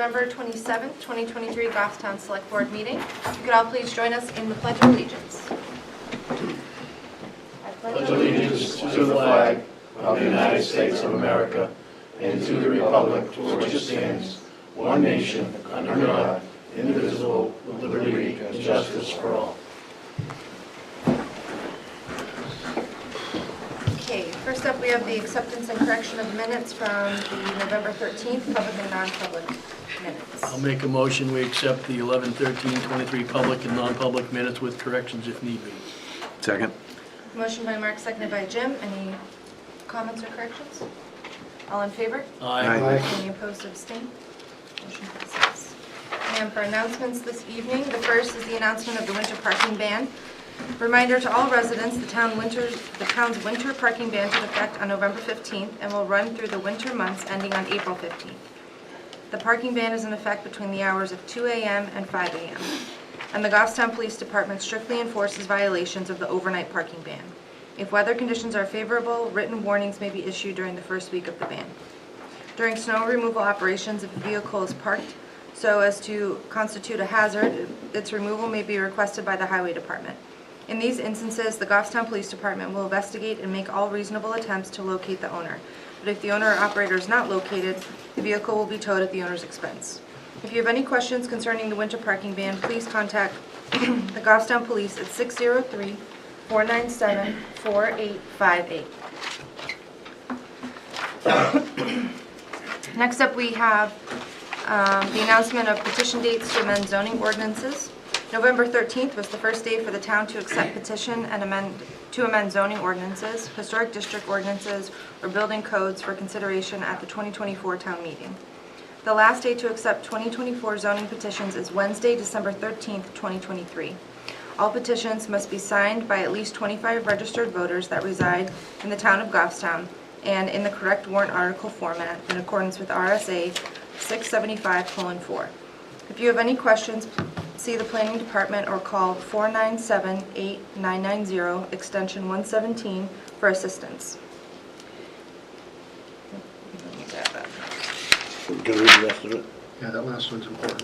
November 27th, 2023 Goffstown Select Board meeting. If you could all please join us in the Pledge of Allegiance. I pledge allegiance to the flag of the United States of America and to the republic for which it stands, one nation, under God, indivisible, with liberty and justice for all. Okay, first up we have the acceptance and correction of minutes from the November 13th public and non-public minutes. I'll make a motion, we accept the 11/13/23 public and non-public minutes with corrections if need be. Second. Motion by Mark, seconded by Jim. Any comments or corrections? All in favor? Aye. Any opposed or abstained? Motion passes. And for announcements this evening, the first is the announcement of the winter parking ban. Reminder to all residents, the town's winter parking ban took effect on November 15th and will run through the winter months ending on April 15th. The parking ban is in effect between the hours of 2 a.m. and 5 a.m. and the Goffstown Police Department strictly enforces violations of the overnight parking ban. If weather conditions are favorable, written warnings may be issued during the first week of the ban. During snow removal operations, if a vehicle is parked so as to constitute a hazard, its removal may be requested by the Highway Department. In these instances, the Goffstown Police Department will investigate and make all reasonable attempts to locate the owner. But if the owner or operator is not located, the vehicle will be towed at the owner's expense. If you have any questions concerning the winter parking ban, please contact the Goffstown Police at 603-497-4858. Next up, we have the announcement of petition dates to amend zoning ordinances. November 13th was the first day for the town to accept petition and amend zoning ordinances, historic district ordinances, or building codes for consideration at the 2024 town meeting. The last day to accept 2024 zoning petitions is Wednesday, December 13th, 2023. All petitions must be signed by at least 25 registered voters that reside in the town of Goffstown and in the correct warrant article format in accordance with RSA 675:4. If you have any questions, see the Planning Department or call 497-8990, extension 117 for assistance. We're going to read the rest of it. Yeah, that last one's important.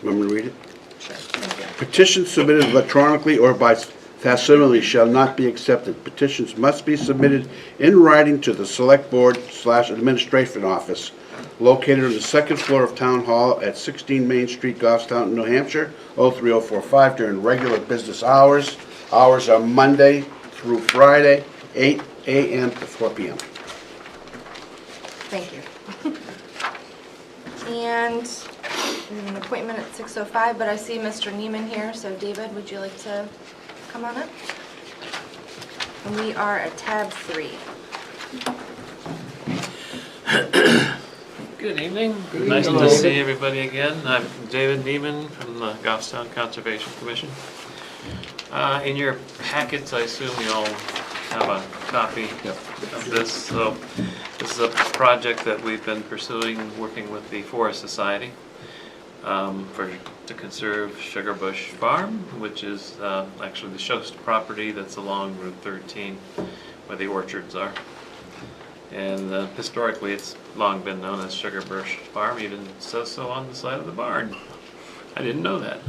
Want me to read it? Sure, thank you. Petitions submitted electronically or by facsimile shall not be accepted. Petitions must be submitted in writing to the Select Board/Administration Office located on the second floor of Town Hall at 16 Main Street, Goffstown, New Hampshire, 03045 during regular business hours. Hours are Monday through Friday, 8 a.m. to 4 p.m. Thank you. And an appointment at 6:05, but I see Mr. Neiman here, so David, would you like to come on up? And we are at tab 3. Good evening. Nice to see everybody again. I'm David Neiman from the Goffstown Conservation Commission. In your packets, I assume you all have a copy of this. So this is a project that we've been pursuing, working with the Forest Society to conserve Sugarbush Farm, which is actually the Shost property that's along Route 13 where the orchards are. And historically, it's long been known as Sugarbush Farm. Even says so on the side of the barn. I didn't know that.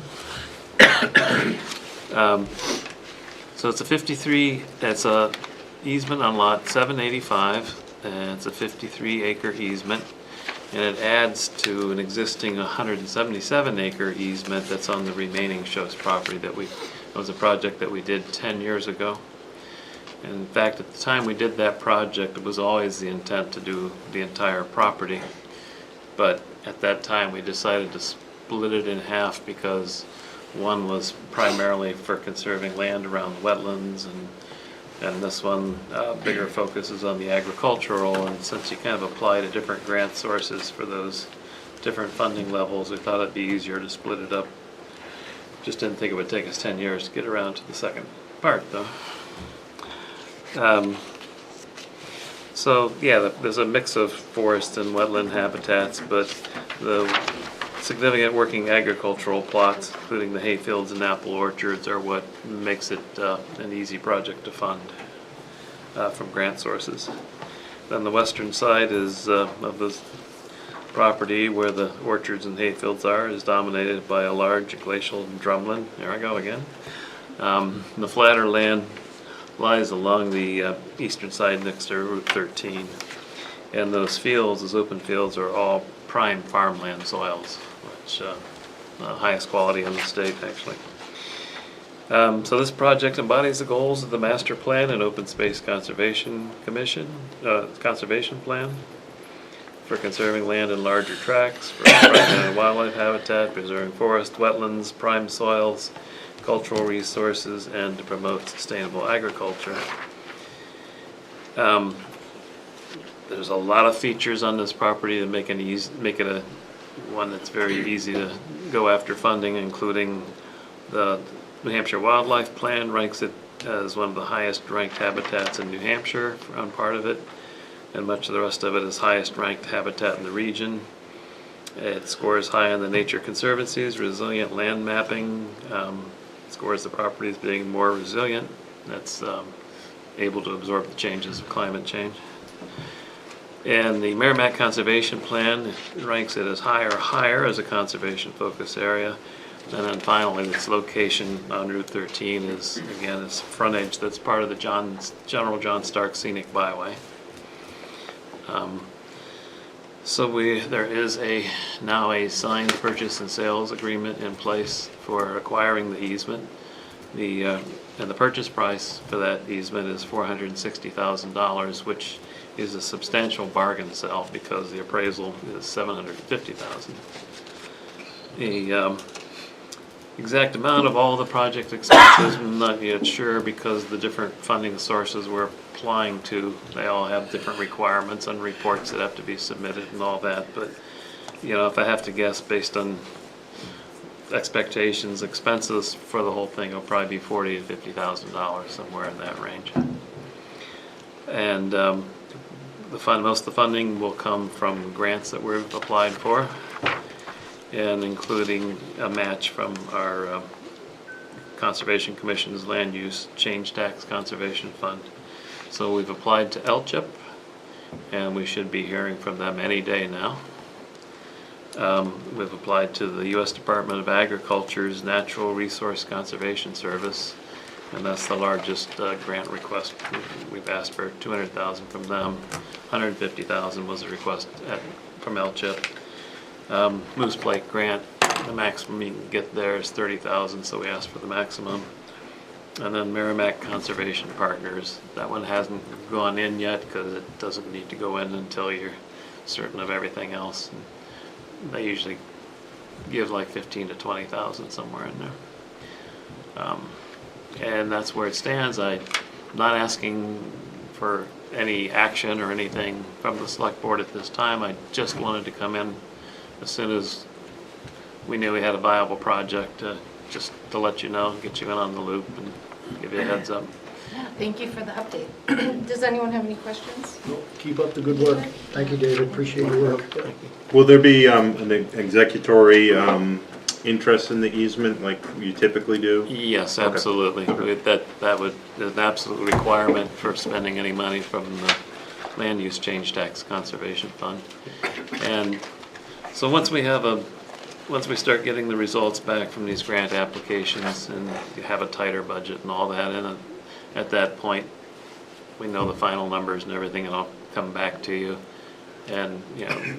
So it's a 53. It's a easement on lot 785, and it's a 53-acre easement, and it adds to an existing 177-acre easement that's on the remaining Shost property that was a project that we did 10 years ago. And in fact, at the time we did that project, it was always the intent to do the entire property. But at that time, we decided to split it in half because one was primarily for conserving land around wetlands, and this one, bigger focus is on the agricultural. And since you kind of apply to different grant sources for those different funding levels, we thought it'd be easier to split it up. Just didn't think it would take us 10 years to get around to the second part, though. So yeah, there's a mix of forest and wetland habitats, but the significant working agricultural plots, including the hayfields and apple orchards, are what makes it an easy project to fund from grant sources. Then the western side is of the property where the orchards and hayfields are is dominated by a large glacial drumlin. There I go again. The flatter land lies along the eastern side next to Route 13. And those fields, those open fields, are all prime farmland soils, which highest quality in the state, actually. So this project embodies the goals of the Master Plan and Open Space Conservation Commission, Conservation Plan for conserving land in larger tracts, for fragmented wildlife habitat, preserving forest, wetlands, prime soils, cultural resources, and to promote sustainable agriculture. There's a lot of features on this property that make it a one that's very easy to go after funding, including the New Hampshire Wildlife Plan ranks it as one of the highest ranked habitats in New Hampshire on part of it, and much of the rest of it is highest ranked habitat in the region. It scores high on the Nature Conservancy's resilient land mapping, scores the property as being more resilient. That's able to absorb the changes of climate change. And the Merrimack Conservation Plan ranks it as high or higher as a conservation focus area. And then finally, its location on Route 13 is, again, its frontage that's part of the General John Stark Scenic Byway. So there is now a signed purchase and sales agreement in place for acquiring the easement. And the purchase price for that easement is $460,000, which is a substantial bargain sale because the appraisal is $750,000. The exact amount of all the project expenses, I'm not yet sure because the different funding sources we're applying to, they all have different requirements and reports that have to be submitted and all that. But if I have to guess based on expectations, expenses for the whole thing will probably be $40,000 to $50,000, somewhere in that range. And most of the funding will come from grants that we've applied for, and including a match from our Conservation Commission's Land Use Change Tax Conservation Fund. So we've applied to LCHIP, and we should be hearing from them any day now. We've applied to the U.S. Department of Agriculture's Natural Resource Conservation Service, and that's the largest grant request. We've asked for $200,000 from them. $150,000 was a request from LCHIP. Moose Lake grant, the maximum you can get there is $30,000, so we asked for the maximum. And then Merrimack Conservation Partners, that one hasn't gone in yet because it doesn't need to go in until you're certain of everything else. And they usually give like $15,000 to $20,000, somewhere in there. And that's where it stands. I'm not asking for any action or anything from the select board at this time. I just wanted to come in as soon as we knew we had a viable project, just to let you know, get you in on the loop and give you a heads up. Yeah, thank you for the update. Does anyone have any questions? Keep up the good work. Thank you, David. Appreciate your work. Will there be an executory interest in the easement like you typically do? Yes, absolutely. That would be an absolute requirement for spending any money from the Land Use Change Tax Conservation Fund. And so once we start getting the results back from these grant applications and you have a tighter budget and all that, and at that point we know the final numbers and everything, and I'll come back to you and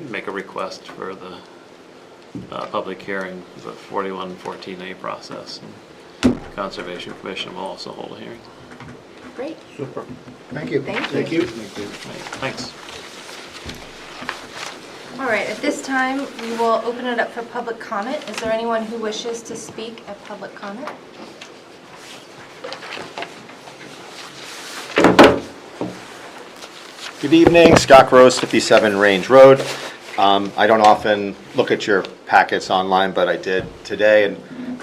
make a request for the public hearing, the 4114A process. And the Conservation Commission will also hold a hearing. Great, Super. Thank you. thank you. Right, thanks. All right, at this time, we will open it up for public comment. Is there anyone who wishes to speak at public comment? Good evening, Scott Gross, 57 Range Road. I don't often look at your packets online, but I did today, and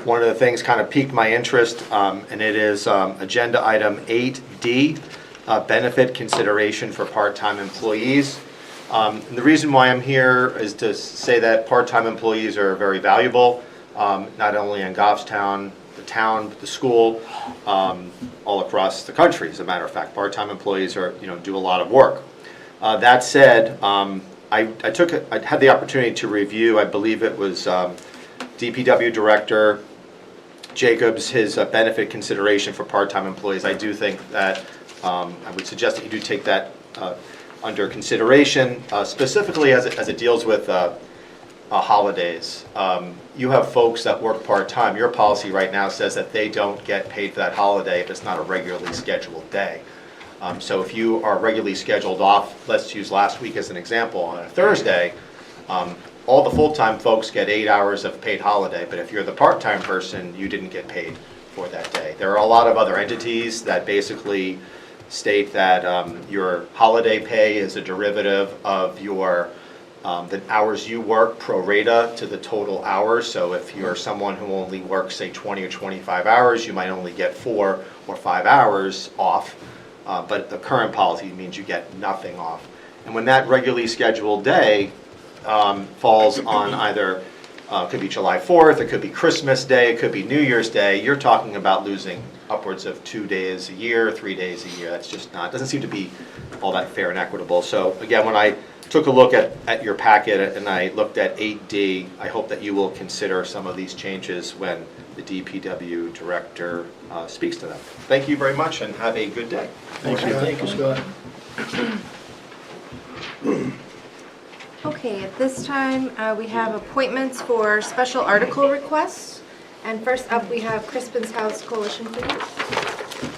one of the things kind of piqued my interest, and it is agenda item 8D, benefit consideration for part-time employees. And the reason why I'm here is to say that part-time employees are very valuable, not only in Goffstown, the town, but the school, all across the country. As a matter of fact, part-time employees do a lot of work. That said, I had the opportunity to review, I believe it was DPW Director Jacobs, his benefit consideration for part-time employees. I do think that, I would suggest that you do take that under consideration, specifically as it deals with holidays. You have folks that work part-time. Your policy right now says that they don't get paid for that holiday if it's not a regularly scheduled day. So if you are regularly scheduled off, let's use last week as an example, on a Thursday, all the full-time folks get 8 hours of paid holiday, but if you're the part-time person, you didn't get paid for that day. There are a lot of other entities that basically state that your holiday pay is a derivative of your the hours you work pro rata to the total hours. So if you're someone who only works, say, 20 or 25 hours, you might only get 4 or 5 hours off. But the current policy means you get nothing off. And when that regularly scheduled day falls on either, could be July 4th, it could be Christmas Day, it could be New Year's Day, you're talking about losing upwards of 2 days a year, 3 days a year. That's just not, doesn't seem to be all that fair and equitable. So again, when I took a look at your packet and I looked at 8D, I hope that you will consider some of these changes when the DPW Director speaks to them. Thank you very much and have a good day. Thank you. Thank you, Scott. Okay, at this time, we have appointments for special article requests. And first up, we have Crispin's House Coalition for Youth.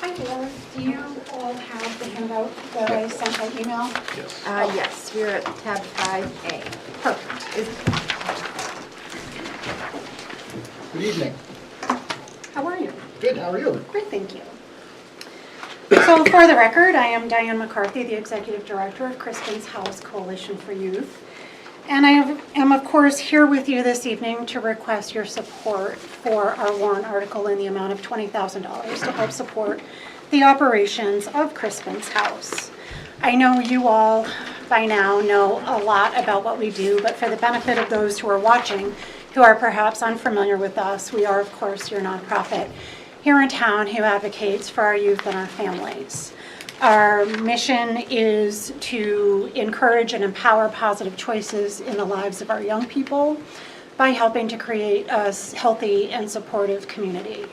Hi there. Do you all have the handout that I sent by email? Yes, we're at tab 5A. Perfect. Good evening. How are you? Good, how are you? Great, thank you. So for the record, I am Diane McCarthy, the Executive Director of Crispin's House Coalition for Youth. And I am, of course, here with you this evening to request your support for our warrant article in the amount of $20,000 to help support the operations of Crispin's House. I know you all by now know a lot about what we do, but for the benefit of those who are watching who are perhaps unfamiliar with us, we are, of course, your nonprofit here in town who advocates for our youth and our families. Our mission is to encourage and empower positive choices in the lives of our young people by helping to create a healthy and supportive community.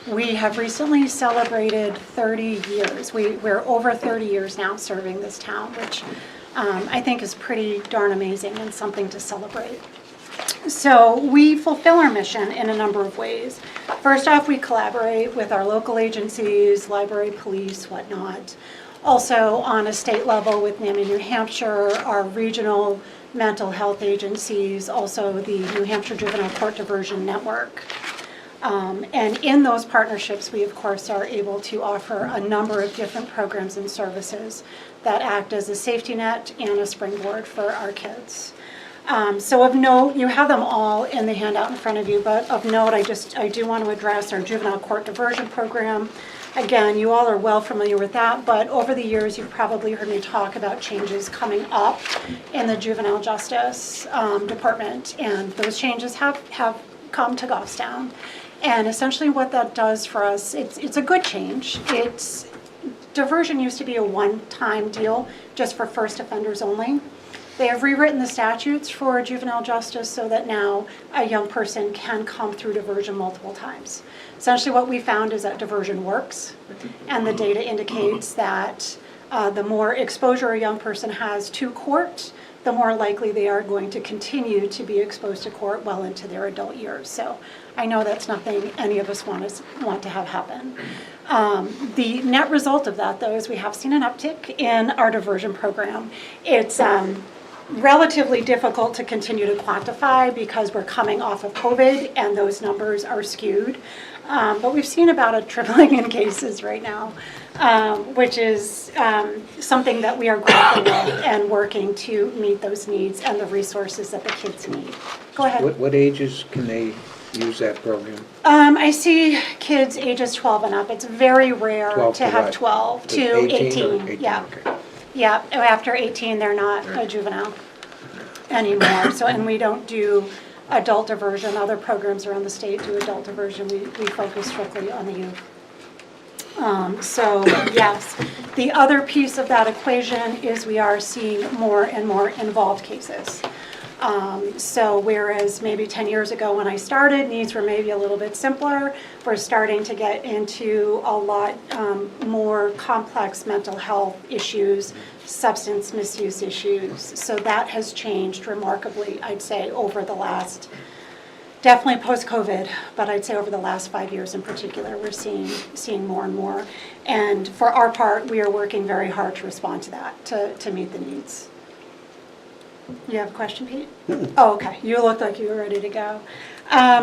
We have recently celebrated 30 years. We're over 30 years now serving this town, which I think is pretty darn amazing and something to celebrate. So we fulfill our mission in a number of ways. First off, we collaborate with our local agencies, library, police, whatnot. Also on a state level with NAMI New Hampshire, our regional mental health agencies, also the New Hampshire Juvenile Court Diversion Network. And in those partnerships, we of course are able to offer a number of different programs and services that act as a safety net and a springboard for our kids. So of note, you have them all in the handout in front of you, but of note, I do want to address our juvenile court diversion program. Again, you all are well familiar with that, but over the years, you've probably heard me talk about changes coming up in the juvenile justice department, and those changes have come to Goffstown. And essentially what that does for us, it's a good change. Diversion used to be a one-time deal just for first offenders only. They have rewritten the statutes for juvenile justice so that now a young person can come through diversion multiple times. Essentially what we found is that diversion works, and the data indicates that the more exposure a young person has to court, the more likely they are going to continue to be exposed to court well into their adult years. So I know that's nothing any of us want to have happen. The net result of that, though, is we have seen an uptick in our diversion program. It's relatively difficult to continue to quantify because we're coming off of COVID and those numbers are skewed. But we've seen about a tripling in cases right now, which is something that we are grappling with and working to meet those needs and the resources that the kids need. Go ahead. What ages can they use that program? I see kids ages 12 and up. It's very rare 12 to to have what? 12 to 18? 18. Yeah. Okay. Yeah, after 18, they're not a juvenile anymore. So, and we don't do adult diversion. Other programs around the state do adult diversion. We focus strictly on the youth. So yes, the other piece of that equation is we are seeing more and more involved cases. So whereas maybe 10 years ago when I started, needs were maybe a little bit simpler, we're starting to get into a lot more complex mental health issues, substance misuse issues. So that has changed remarkably, I'd say, over the last, definitely post-COVID, but I'd say over the last 5 years in particular, we're seeing more and more. And for our part, we are working very hard to respond to that, to meet the needs. You have a question, Pete? Oh, okay. You looked like you were ready to go.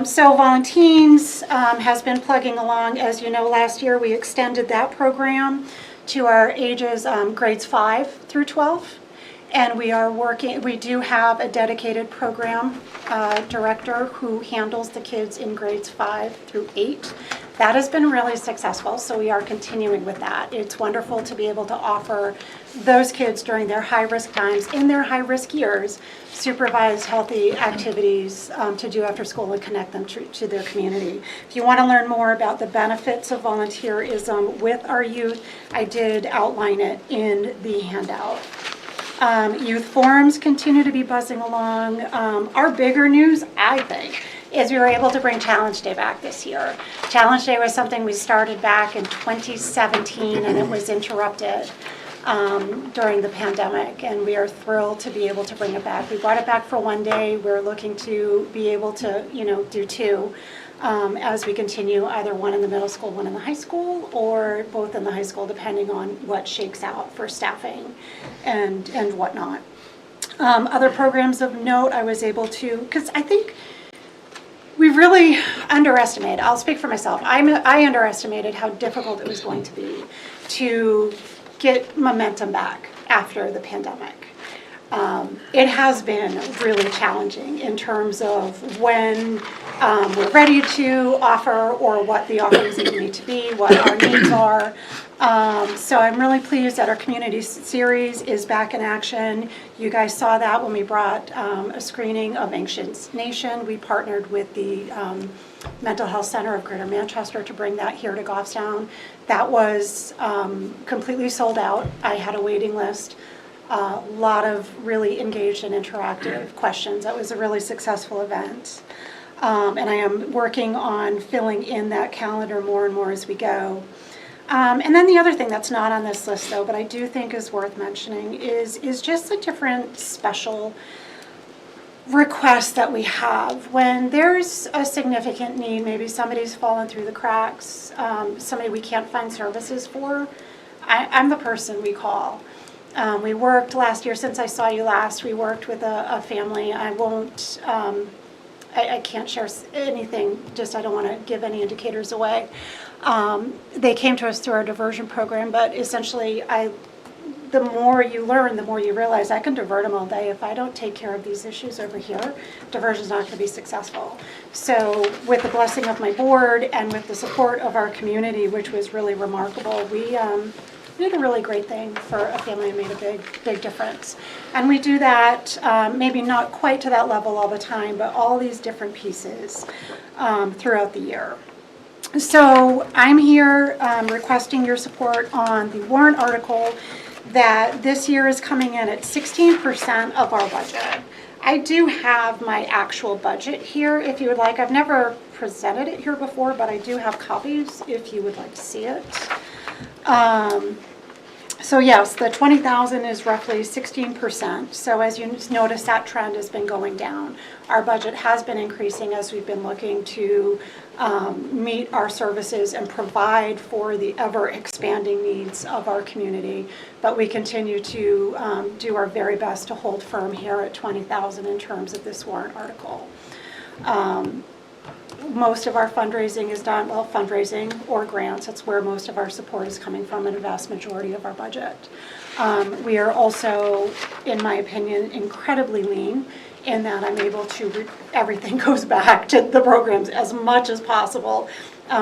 So Volunteens has been plugging along. As you know, last year we extended that program to our ages grades 5 through 12. And we do have a dedicated program director who handles the kids in grades 5 through 8. That has been really successful, so we are continuing with that. It's wonderful to be able to offer those kids during their high-risk times, in their high-risk years, supervised healthy activities to do after school and connect them to their community. If you want to learn more about the benefits of volunteerism with our youth, I did outline it in the handout. Youth forums continue to be buzzing along. Our bigger news, I think, is we were able to bring Challenge Day back this year. Challenge Day was something we started back in 2017 and it was interrupted during the pandemic, and we are thrilled to be able to bring it back. We brought it back for one day. We're looking to be able to, do two as we continue, either one in the middle school, one in the high school, or both in the high school, depending on what shakes out for staffing and whatnot. Other programs of note, I was able to, because I think we really underestimated, I'll speak for myself, I underestimated how difficult it was going to be to get momentum back after the pandemic. It has been really challenging in terms of when we're ready to offer or what the offerings need to be, what our needs are. So I'm really pleased that our community series is back in action. You guys saw that when we brought a screening of Ancient Nation. We partnered with the Mental Health Center of Greater Manchester to bring that here to Goffstown. That was completely sold out. I had a waiting list. A lot of really engaged and interactive questions. That was a really successful event. And I am working on filling in that calendar more and more as we go. And then the other thing that's not on this list, though, but I do think is worth mentioning is just the different special requests that we have. When there's a significant need, maybe somebody's fallen through the cracks, somebody we can't find services for, I'm the person we call. We worked last year, since I saw you last, we worked with a family. I won't, I can't share anything, just I don't want to give any indicators away. They came to us through our diversion program, but essentially the more you learn, the more you realize I can divert them all day. If I don't take care of these issues over here, diversion's not going to be successful. So with the blessing of my board and with the support of our community, which was really remarkable, we did a really great thing for a family and made a big difference. And we do that, maybe not quite to that level all the time, but all these different pieces throughout the year. So I'm here requesting your support on the warrant article that this year is coming in at 16% of our budget. I do have my actual budget here if you would like. I've never presented it here before, but I do have copies if you would like to see it. So yes, the 20,000 is roughly 16%. So as you notice, that trend has been going down. Our budget has been increasing as we've been looking to meet our services and provide for the ever-expanding needs of our community. But we continue to do our very best to hold firm here at 20,000 in terms of this warrant article. Most of our fundraising is done, well, fundraising or grants, that's where most of our support is coming from, and a vast majority of our budget. We are also, in my opinion, incredibly lean in that I'm able to, everything goes back to the programs as much as possible.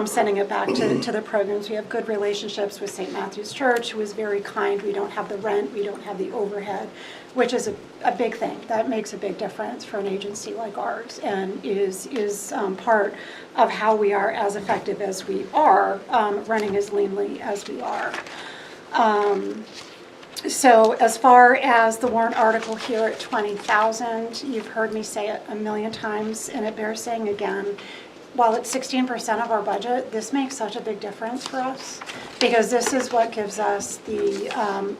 sending it back to the programs. We have good relationships with St. Matthew's Church, who is very kind. We don't have the rent, we don't have the overhead, which is a big thing. That makes a big difference for an agency like ours, and is part of how we are as effective as we are, running as leanly as we are. So as far as the warrant article here at 20,000, you've heard me say it a million times, and it bears saying again, while it's 16% of our budget, this makes such a big difference for us, because this is what gives us the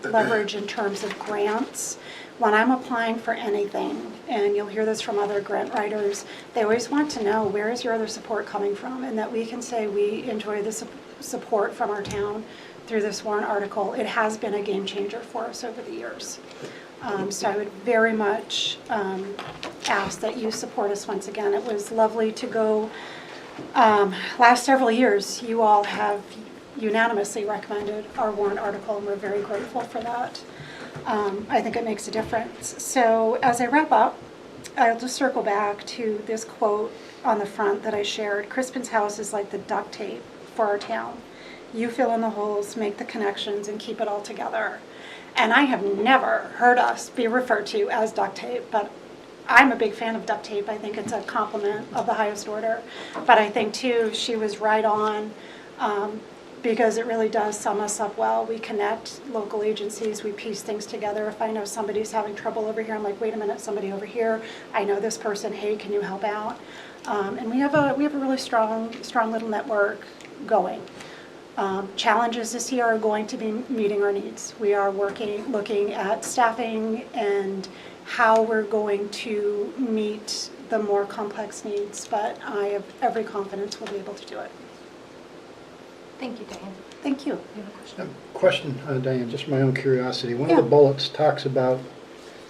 leverage in terms of grants. When I'm applying for anything, and you'll hear this from other grant writers, they always want to know, where is your other support coming from? And that we can say we enjoy the support from our town through this warrant article. It has been a game changer for us over the years. So I would very much ask that you support us once again. It was lovely to go. Last several years, you all have unanimously recommended our warrant article, and we're very grateful for that. I think it makes a difference. So as I wrap up, I'll just circle back to this quote on the front that I shared. Crispin's House is like the duct tape for our town. You fill in the holes, make the connections, and keep it all together. And I have never heard us be referred to as duct tape, but I'm a big fan of duct tape. I think it's a compliment of the highest order. But I think, too, she was right on, because it really does sum us up well. We connect local agencies. We piece things together. If I know somebody's having trouble over here, I'm like, wait a minute, somebody over here. I know this person. Hey, can you help out? And we have a really strong little network going. Challenges this year are going to be meeting our needs. We are looking at staffing and how we're going to meet the more complex needs, but I have every confidence we'll be able to do it. Thank you, Diane. Thank you. You have a question? Question, Diane, just my own curiosity. One of Yeah. the bullets talks about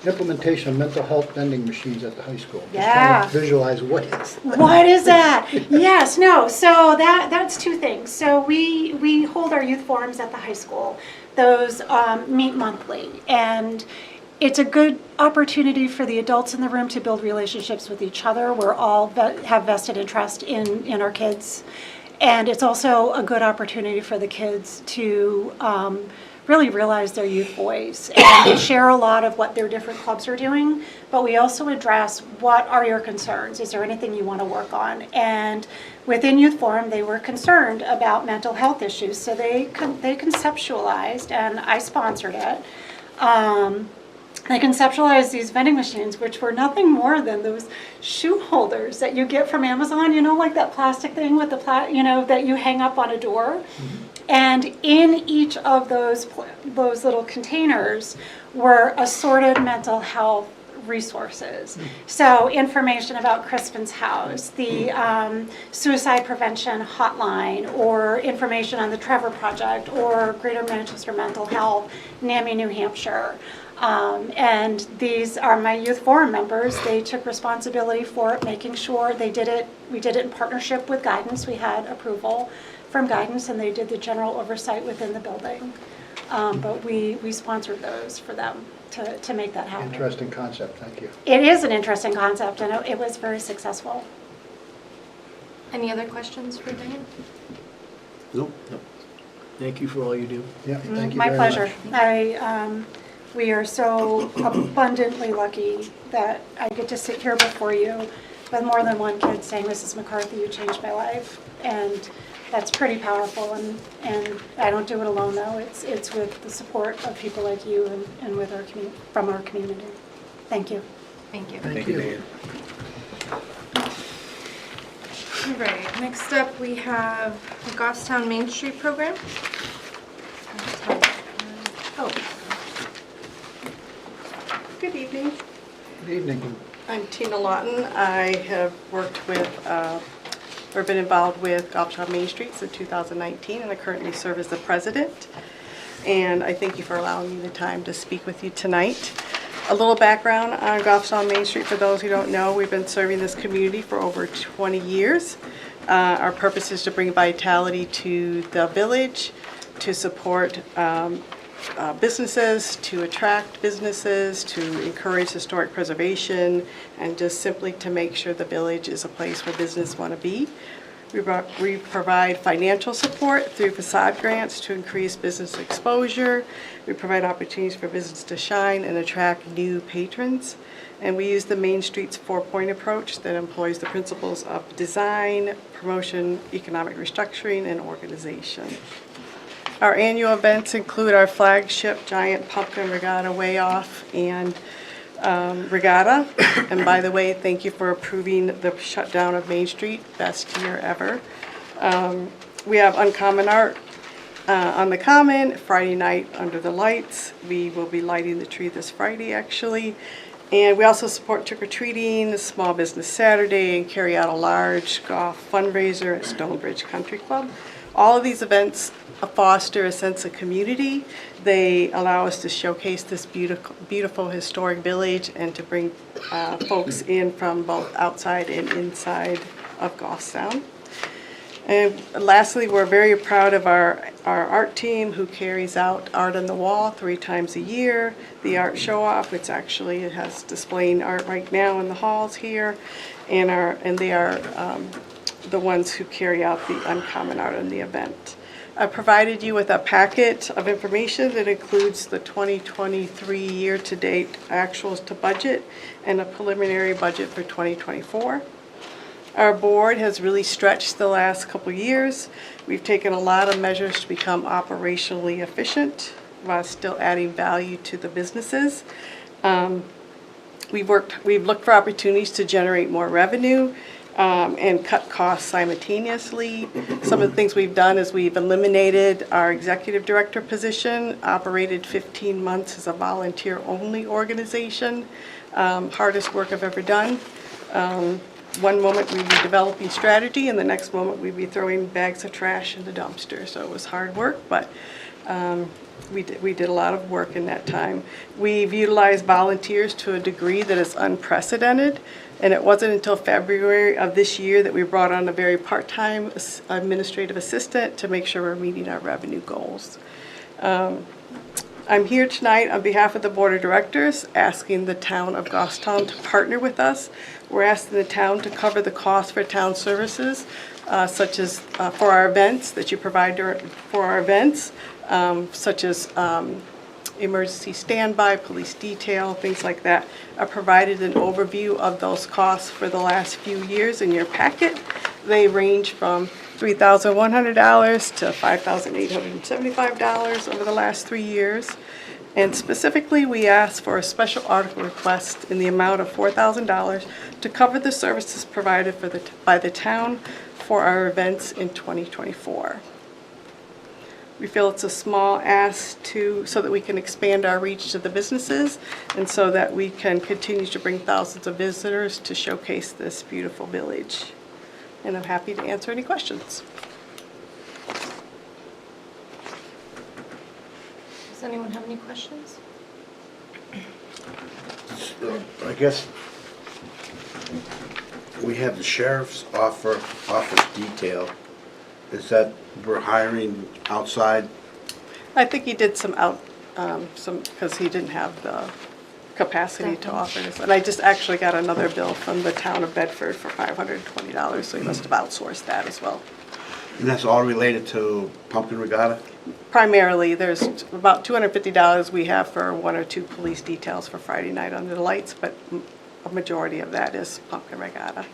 implementation of mental health vending machines at the high school. Just Yeah. trying to visualize what is. What is that? Yes, no, so that's two things. So we hold our youth forums at the high school. Those meet monthly, and it's a good opportunity for the adults in the room to build relationships with each other. We're all have vested interest in our kids. And it's also a good opportunity for the kids to really realize their youth voice. And they share a lot of what their different clubs are doing, but we also address, what are your concerns? Is there anything you want to work on? And within Youth Forum, they were concerned about mental health issues. So they conceptualized, and I sponsored it, they conceptualized these vending machines, which were nothing more than those shoe holders that you get from Amazon, you know, like that plastic thing with the, that you hang up on a door. Mm-hmm. And in each of those little containers were assorted mental health resources. So information about Crispin's House, the suicide prevention hotline, or information on the Trevor Project, or Greater Manchester Mental Health, NAMI New Hampshire. And these are my Youth Forum members. They took responsibility for it, making sure we did it in partnership with Guidance. We had approval from Guidance, and they did the general oversight within the building. But we sponsored those for them to make that happen. Interesting concept, thank you. It is an interesting concept, and it was very successful. Any other questions for Diane? Nope. Thank you for all you do. Yeah, thank you My very pleasure. much. We are so abundantly lucky that I get to sit here before you with more than one kid saying, Mrs. McCarthy, you changed my life. And that's pretty powerful, and I don't do it alone, though. It's with the support of people like you and with from our community. Thank you. Thank you. Thank you. Dan. All right, next up we have the Goffstown Main Street program. Oh, Good evening. Good evening. I'm Tina Lawton. I have worked with, or been involved with Goffstown Main Street since 2019, and I currently serve as the president. And I thank you for allowing me the time to speak with you tonight. A little background on Goffstown Main Street for those who don't know. We've been serving this community for over 20 years. Our purpose is to bring vitality to the village, to support businesses, to attract businesses, to encourage historic preservation, and just simply to make sure the village is a place where business want to be. We provide financial support through facade grants to increase business exposure. We provide opportunities for business to shine and attract new patrons. And we use the Main Street's four-point approach that employs the principles of design, promotion, economic restructuring, and organization. Our annual events include our flagship Giant Pumpkin Regatta Way Off and Regatta. And by the way, thank you for approving the shutdown of Main Street, best year ever. We have Uncommon Art on the Common, Friday night under the lights. We will be lighting the tree this Friday, actually. And we also support trick-or-treating, Small Business Saturday, and carry out a large golf fundraiser at Stonebridge Country Club. All of these events foster a sense of community. They allow us to showcase this beautiful historic village and to bring folks in from both outside and inside of Goffstown. And lastly, we're very proud of our art team who carries out Art on the Wall 3 times a year. The art show-off, which actually it has displaying art right now in the halls here, and they are the ones who carry out the Uncommon Art in the event. I provided you with a packet of information that includes the 2023 year-to-date actuals to budget and a preliminary budget for 2024. Our board has really stretched the last couple years. We've taken a lot of measures to become operationally efficient while still adding value to the businesses. We've looked for opportunities to generate more revenue and cut costs simultaneously. Some of the things we've done is we've eliminated our executive director position, operated 15 months as a volunteer-only organization. Hardest work I've ever done. One moment we'd be developing strategy, and the next moment we'd be throwing bags of trash in the dumpster. So it was hard work, but we did a lot of work in that time. We've utilized volunteers to a degree that is unprecedented, and it wasn't until February of this year that we brought on a very part-time administrative assistant to make sure we're meeting our revenue goals. I'm here tonight on behalf of the Board of Directors asking the town of Goffstown to partner with us. We're asking the town to cover the cost for town services, such as for our events that you provide for our events, such as emergency standby, police detail, things like that. I provided an overview of those costs for the last few years in your packet. They range from $3,100 to $5,875 over the last 3 years. And specifically, we asked for a special article request in the amount of $4,000 to cover the services provided by the town for our events in 2024. We feel it's a small ask so that we can expand our reach to the businesses and so that we can continue to bring thousands of visitors to showcase this beautiful village. And I'm happy to answer any questions. Does anyone have any questions? I guess we have the sheriff's office detail. Is that we're hiring outside? I think he did because he didn't have the capacity to offer this. And I just actually got another bill from the town of Bedford for $520, so he must have outsourced that as well. And that's all related to Pumpkin Regatta? Primarily, there's about $250 we have for 1 or 2 police details for Friday night under the lights, but a majority of that is Pumpkin Regatta.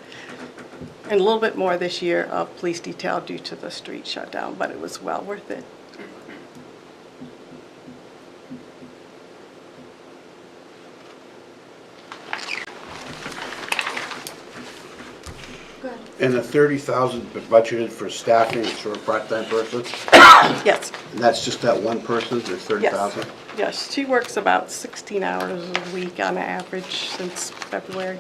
And a little bit more this year of police detail due to the street shutdown, but it was well worth it. Go ahead. And the $30,000 budgeted for staffing is for a part-time person? Yes. And that's just that one person, the $30,000? Yes, she works about 16 hours a week on average since February.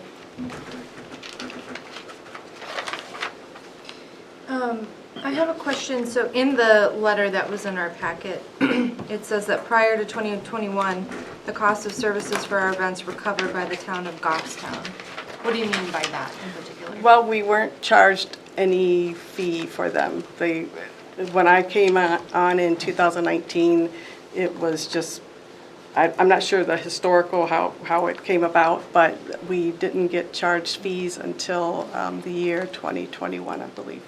I have a question. So in the letter that was in our packet, it says that prior to 2021, the cost of services for our events were covered by the town of Goffstown. What do you mean by that in particular? Well, we weren't charged any fee for them. When I came on in 2019, it was just, I'm not sure the historical how it came about, but we didn't get charged fees until the year 2021, I believe.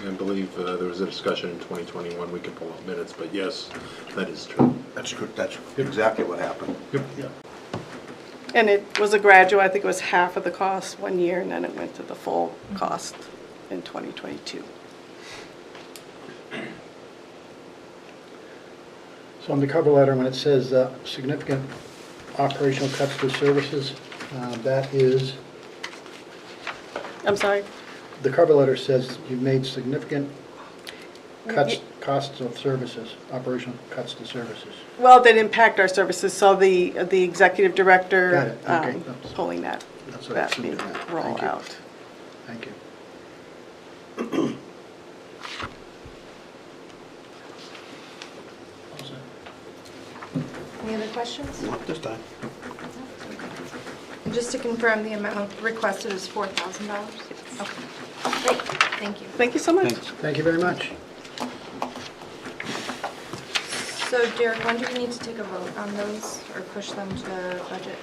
I believe there was a discussion in 2021, we can pull up minutes, but yes, that is true. That's exactly what happened. And it was a gradual, I think it was half of the cost 1 year, and then it went to the full cost in 2022. So on the cover letter, when it says significant operational cuts to services, that is, I'm sorry? the cover letter says you've made significant costs of services, operational cuts to services. Well, that impact our services, so the executive Got director it, okay. pulling that That's what I assumed being it meant. rolled Thank you. out. Thank you. Any other questions? Not this time. And just to confirm, the amount requested is $4,000? Okay, great, thank you. Thank you so much. Thank you very much. So Derek, when do we need to take a vote on those or push them to budget?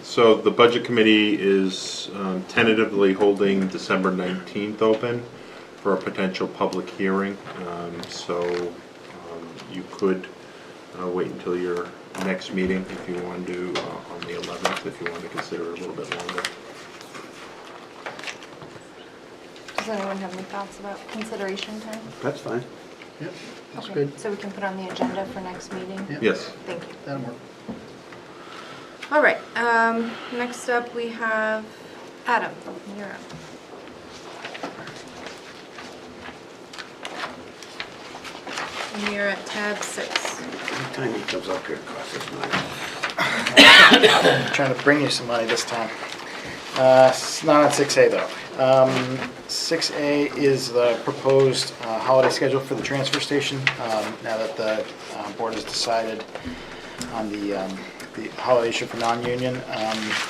So the Budget Committee is tentatively holding December 19th open for a potential public hearing. So you could wait until your next meeting if you want to do on the 11th, if you want to consider it a little bit longer. Does anyone have any thoughts about consideration time? That's fine. Yep, that's Okay, good. so we can put on the agenda for next meeting? Yeah. Yes. Thank you. That'll work. All right, next up we have Adam, you're up. And you're at tab 6. Every time he comes up here, it costs us money. Trying to bring you some money this time. It's not on 6A though. 6A is the proposed holiday schedule for the transfer station. Now that the board has decided on the holiday issue for non-union.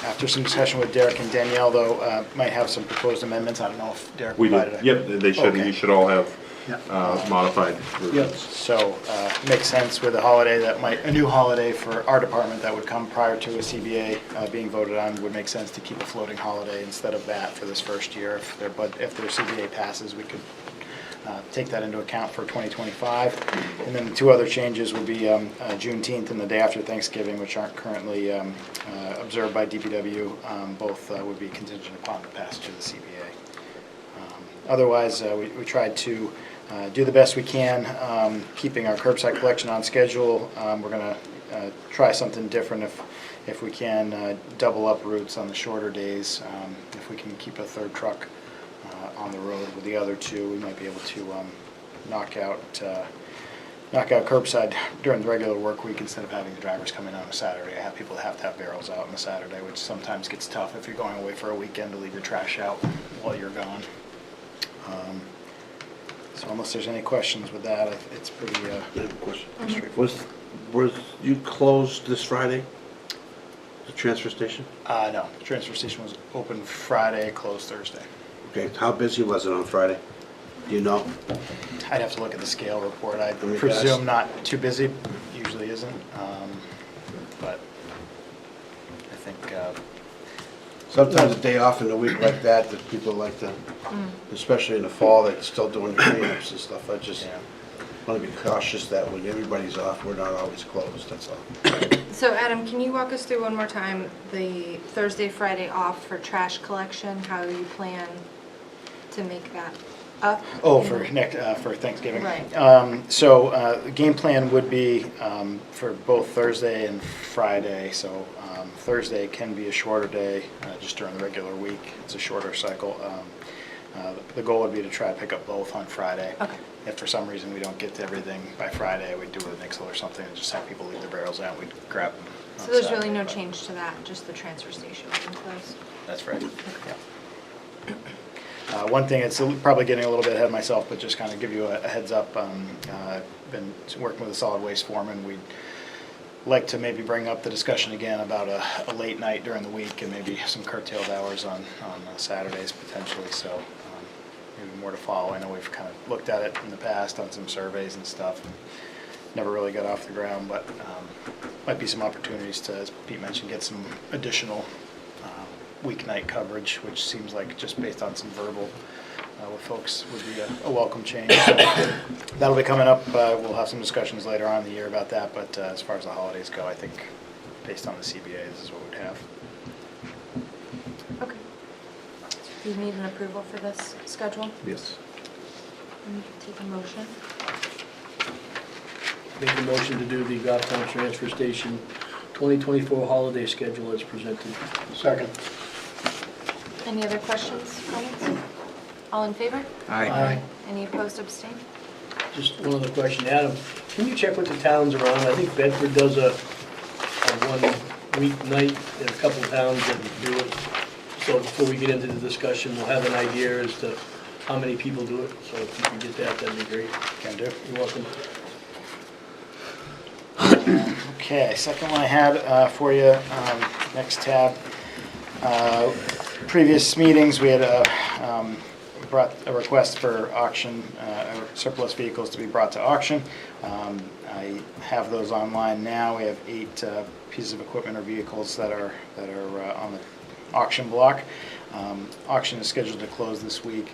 After some discussion with Derek and Danielle, though, might have some proposed amendments. I don't know if Derek We provided did. it. Yep, they should. Okay. You should all have Yeah. modified versions. So, makes sense with a holiday that a new holiday for our department that would come prior to a CBA being voted on, would make sense to keep a floating holiday instead of that for this first year. If their CBA passes, we could take that into account for 2025. And then the two other changes would be Juneteenth and the day after Thanksgiving, which aren't currently observed by DPW. Both would be contingent upon the passage of the CBA. Otherwise, we tried to do the best we can, keeping our curbside collection on schedule. We're going to try something different if we can, double up routes on the shorter days. If we can keep a third truck on the road with the other two, we might be able to knock out curbside during the regular work week instead of having the drivers come in on a Saturday. I have people that have to have barrels out on a Saturday, which sometimes gets tough if you're going away for a weekend to leave your trash out while you're gone. So unless there's any questions with that, it's pretty I have a question. straightforward. Was you closed this Friday? The transfer station? No, the transfer station was open Friday, closed Thursday. Okay, how busy was it on Friday? Do you know? I'd have to look at the scale report. I mean, presume not too busy, usually isn't, but I think, Sometimes a day off in the week like that people like to, especially in the fall, they're still doing the cleanups and stuff. I just yeah. want to be cautious that when everybody's off, we're not always closed, that's all. So Adam, can you walk us through one more time the Thursday, Friday off for trash collection, how you plan to make that up? Oh, for Thanksgiving. Right. So the game plan would be for both Thursday and Friday. So Thursday can be a shorter day just during the regular week. It's a shorter cycle. The goal would be to try to pick up both on Friday. Okay. If for some reason we don't get to everything by Friday, we'd do a Nixle or something and just have people leave their barrels out. We'd grab them. on So there's Saturday. really no change to that, just the transfer station being closed? That's right. Yeah. One thing, it's probably getting a little bit ahead of myself, but just kind of give you a heads up. I've been working with a solid waste foreman. We'd like to maybe bring up the discussion again about a late night during the week and maybe some curtailed hours on Saturdays potentially. So maybe more to follow. I know we've kind of looked at it in the past, done some surveys and stuff. And never really got off the ground, but might be some opportunities to, as Pete mentioned, get some additional weeknight coverage, which seems like just based on some verbal with folks would be a welcome change. So that'll be coming up. We'll have some discussions later on in the year about that, but as far as the holidays go, I think based on the CBA, this is what we'd have. Okay. Do you need an approval for this schedule? Yes. We need to take a motion. Make a motion to do the Goffstown Transfer Station 2024 holiday schedule as presented. Second. Any other questions, comments? All in favor? Aye. Any opposed, abstain? Just one other question, Adam, can you check with the towns around? I think Bedford does a one-week night in a couple towns that do it. So before we get into the discussion, we'll have an idea as to how many people do it. So if you can get that, that'd be great. Can do. You're welcome. Okay, second one I had for you, next tab. Previous meetings, we had brought a request for auction, surplus vehicles to be brought to auction. I have those online now. We have 8 pieces of equipment or vehicles that are on the auction block. Auction is scheduled to close this week.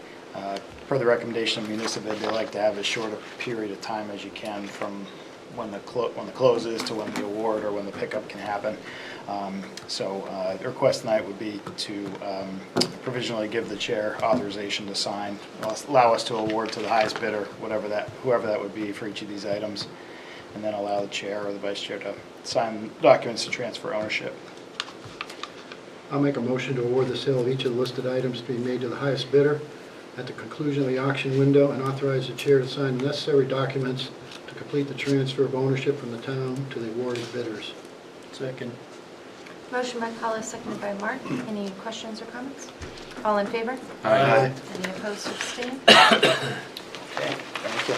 Per the recommendation of Municipal, they like to have as short a period of time as you can from when the close is to when the award or when the pickup can happen. The request tonight would be to provisionally give the chair authorization to sign, allow us to award to the highest bidder, whoever that would be for each of these items, and then allow the chair or the vice chair to sign documents to transfer ownership. I'll make a motion to award the sale of each of the listed items to be made to the highest bidder at the conclusion of the auction window and authorize the chair to sign the necessary documents to complete the transfer of ownership from the town to the awarded bidders. Second. Motion by Collis, seconded by Mark. Any questions or comments? All in favor? Aye. Any opposed, abstain? Okay, thank you.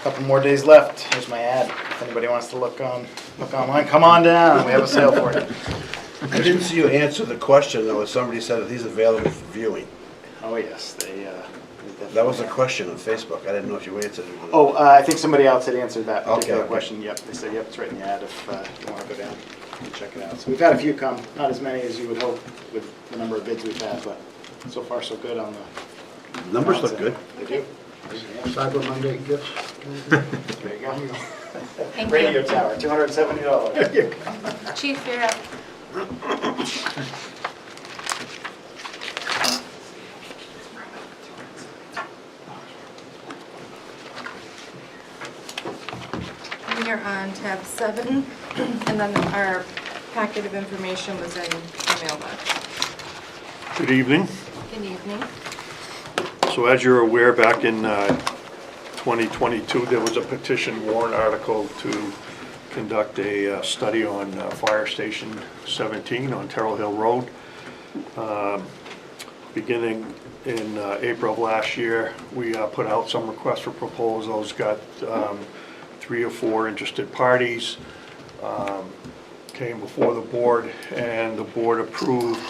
Couple more days left. Here's my ad. If anybody wants to look online, come on down. We have a sale for you. I didn't see you answer the question, though, as somebody said that these are available for viewing. Oh, yes, That was a question on Facebook. I didn't know if you answered it. Oh, I think somebody else had answered that particular Okay. question. Yep, they said, yep, it's right in the ad if you want to go down and check it out. So we've had a few come, not as many as you would hope with the number of bids we've had, but so far so good on the... Numbers look good. They do. Cyber Monday gifts. There you go. Thank Radio you. tower, $270. Chief, you're up. You're on tab 7, and then our packet of information was in the mailbox. Good evening. Good evening. So as you're aware, back in 2022, there was a petition warrant article to conduct a study on Fire Station 17 on Terrell Hill Road. Beginning in April of last year, we put out some requests for proposals, got 3 or 4 interested parties, came before the board, and the board approved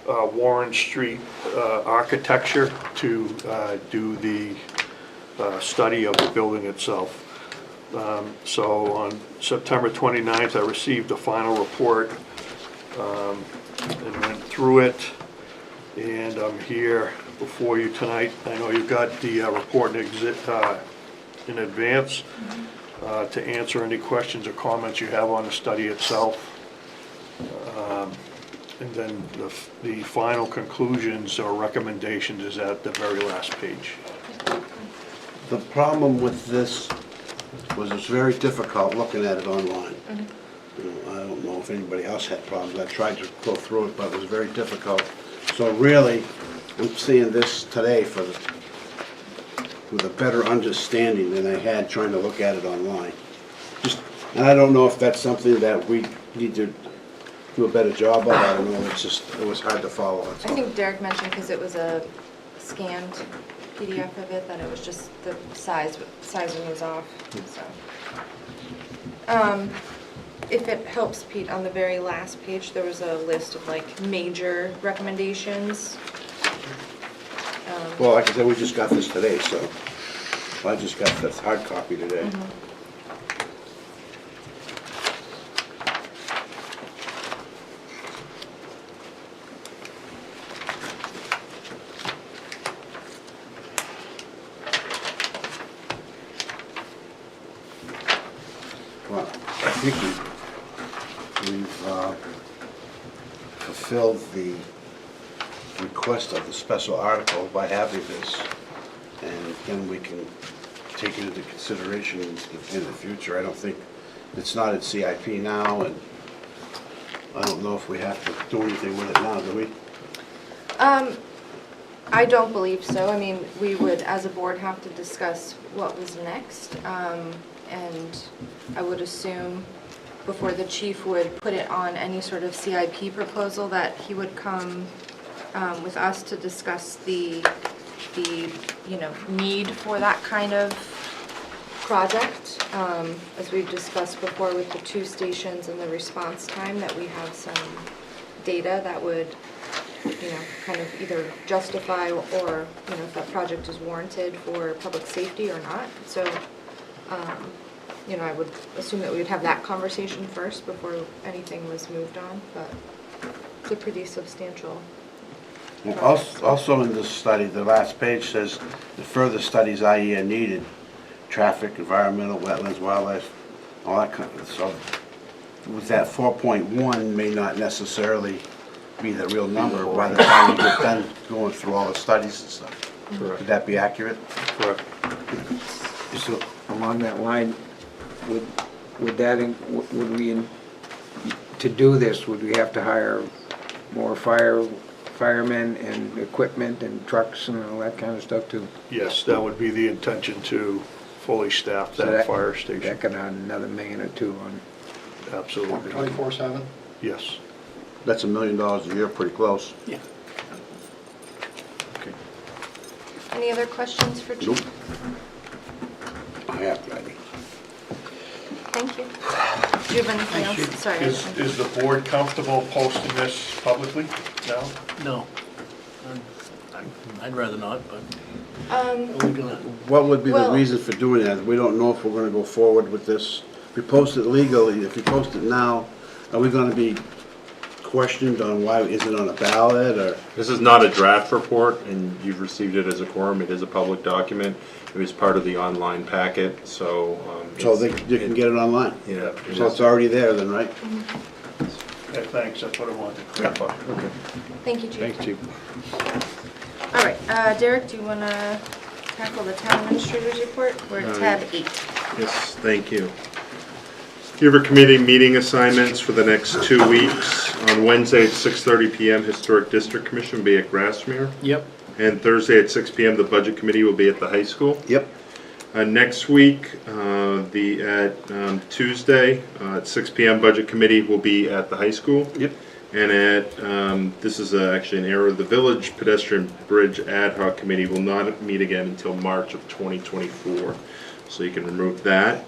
Warren Street architecture to do the study of the building itself. So on September 29th, I received the final report and went through it, and I'm here before you tonight. I know you got the report in advance to answer any questions or comments you have on the study itself. And then the final conclusions or recommendations is at the very last page. The problem with this was it's very difficult looking at it online. You know, I don't know if anybody else had problems. I tried to go through it, but it was very difficult. So really, I'm seeing this today with a better understanding than I had trying to look at it online. And I don't know if that's something that we need to do a better job of. I don't know. It was hard to follow. That's I all. think Derek mentioned because it was a scanned PDF of it, that it was just the sizing was off, so. If it helps, Pete, on the very last page, there was a list of like major recommendations. Well, like I said, we just got this today, so I just got this hard copy today. think we've fulfilled the request of the special article by having this, and then we can take it into consideration in the future. I don't think, it's not in CIP now, and I don't know if we have to do anything with it now, do we? I don't believe so. I mean, we would, as a board, have to discuss what was next. And I would assume before the chief would put it on any sort of CIP proposal that he would come with us to discuss the need for that kind of project. As we've discussed before with the 2 stations and the response time, that we have some data that would kind of either justify or, if that project is warranted for public safety or not. So, I would assume that we would have that conversation first before anything was moved on, but it's a pretty substantial. Also in this study, the last page says the further studies i.e. are needed, traffic, environmental, wetlands, wildlife, all that kind of, so with that 4.1 may not necessarily be the real number by the time you get done going through all the studies and stuff. Correct. Would that be accurate? Correct. So along that line, would we, to do this, would we have to hire more firemen and equipment and trucks and all that kind of stuff too? Yes, that would be the intention, to fully staff So that fire station. That could add another $1 million or $2 million on. Absolutely. 24/7? Yes. That's $1 million a year, pretty close. Yeah. Okay. Any other questions for Chief? Nope. I have, Patty. Thank you. Do you have anything else? Sorry. Is the board comfortable posting this publicly now? No. I'd rather not, but Um, are we gonna, What would be the Well- reason for doing that? We don't know if we're gonna go forward with this. If we post it legally, if we post it now, are we gonna be questioned on why is it on a ballot, or? This is not a draft report, and you've received it as a quorum. It is a public document. It was part of the online packet, so. So they can get it online? Yeah. So it's already there then, right? Okay, thanks, that's what I wanted to clarify. Thank you, Chief. Thanks, Chief. All right, Derek, do you want to tackle the town administrator's report? We're at tab 8. Yes, thank you. You have a committee meeting assignments for the next 2 weeks. On Wednesday at 6:30 PM, Historic District Commission will be at Grassmere. yep, And Thursday at 6 PM, the Budget Committee will be at the high school. Yep. Next week, Tuesday at 6 PM, Budget Committee will be at the high school. Yep. And this is actually an error, the Village Pedestrian Bridge Ad Hoc Committee will not meet again until March of 2024. So you can remove that.